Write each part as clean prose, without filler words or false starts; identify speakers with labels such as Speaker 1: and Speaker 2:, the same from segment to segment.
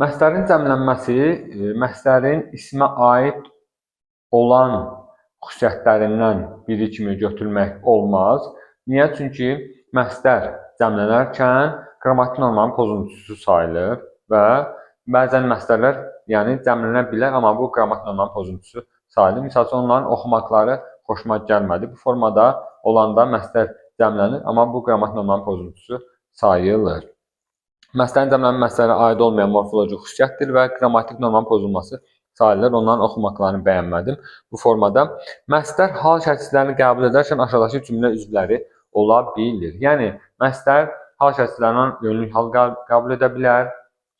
Speaker 1: Məslərin cəmlənməsi məslərin ismə aid olan xüsusiyyətlərindən biri kimi götürülmək olmaz. Niyə? Çünki məslər cəmlənərkən qrammatik normanın pozuntusu sayılır və bəzən məslərlər cəmlənə bilər, amma bu qrammatik normanın pozuntusu sayılır. Misal üçün, onların oxumaqları xoşuma gəlmədi. Bu formada olanda məslər cəmlənir, amma bu qrammatik normanın pozuntusu sayılır. Məslərin cəmlənmə məslərə aid olmayan morfoloji xüsusiyyətdir və qrammatik normanın pozulması sayılır. Onların oxumaqlarını bəyənmədim. Bu formada məslər hal şəkillərini qəbul edərkən aşağıdakı cümlə üzvləri ola bilir. Yəni, məslər hal şəkillərindən yönlük halı qəbul edə bilər,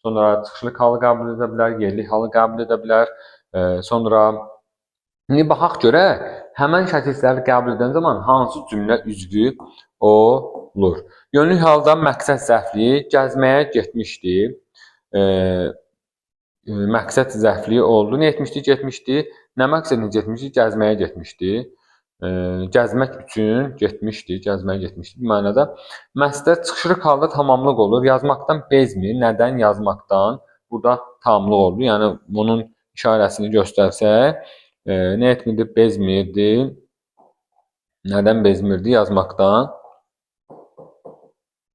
Speaker 1: sonra çıxışlıq halı qəbul edə bilər, yerlik halı qəbul edə bilər, sonra baxaq görək, həmən şəkilləri qəbul edən zaman hansı cümlə üzvü olur. Yönlük halda məqsəd zərfliyi gəzməyə getmişdi. Məqsəd zərfliyi oldu. Nə etmişdi? Getmişdi. Nə məqsədlə getmişdi? Gəzməyə getmişdi. Gəzmək üçün getmişdi. Gəzməyə getmişdi. Bu mənada məslər çıxışlıq halda tamamlıq olur. Yazmaqdan bezmir. Nədən? Yazmaqdan. Burada tamamlıq oldu. Yəni, bunun işarəsini göstərsək, nə etmirdi? Bezmirdi. Nədən bezmirdi? Yazmaqdan.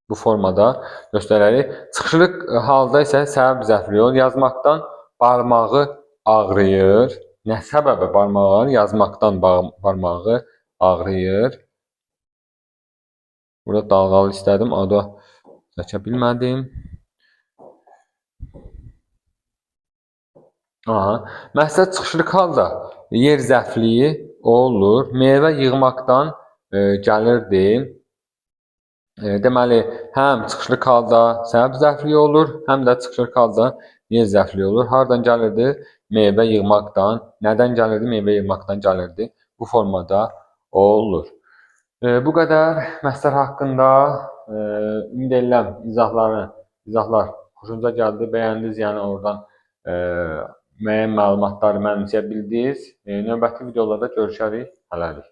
Speaker 1: Bu formada göstərərik. Çıxışlıq halda isə səbəb zərfliyi olur. Yazmaqdan barmağı ağrıyır. Nə səbəbə barmağı ağrıyır? Yazmaqdan barmağı ağrıyır. Burada dalğalı istədim, o da çəkə bilmədim. Məsəl çıxışlıq halda yer zərfliyi olur. Meyvə yığmaqdan gəlirdi. Deməli, həm çıxışlıq halda səbəb zərfliyi olur, həm də çıxışlıq halda yer zərfliyi olur. Hardan gəlirdi? Meyvə yığmaqdan. Nədən gəlirdi? Meyvə yığmaqdan gəlirdi. Bu formada olur. Bu qədər məslər haqqında ümid edirəm izahlar xoşunuza gəldi, bəyəndiniz, yəni oradan müəyyən məlumatları mənimsəyə bildiniz. Növbəti videolarda görüşərik. Hələlik.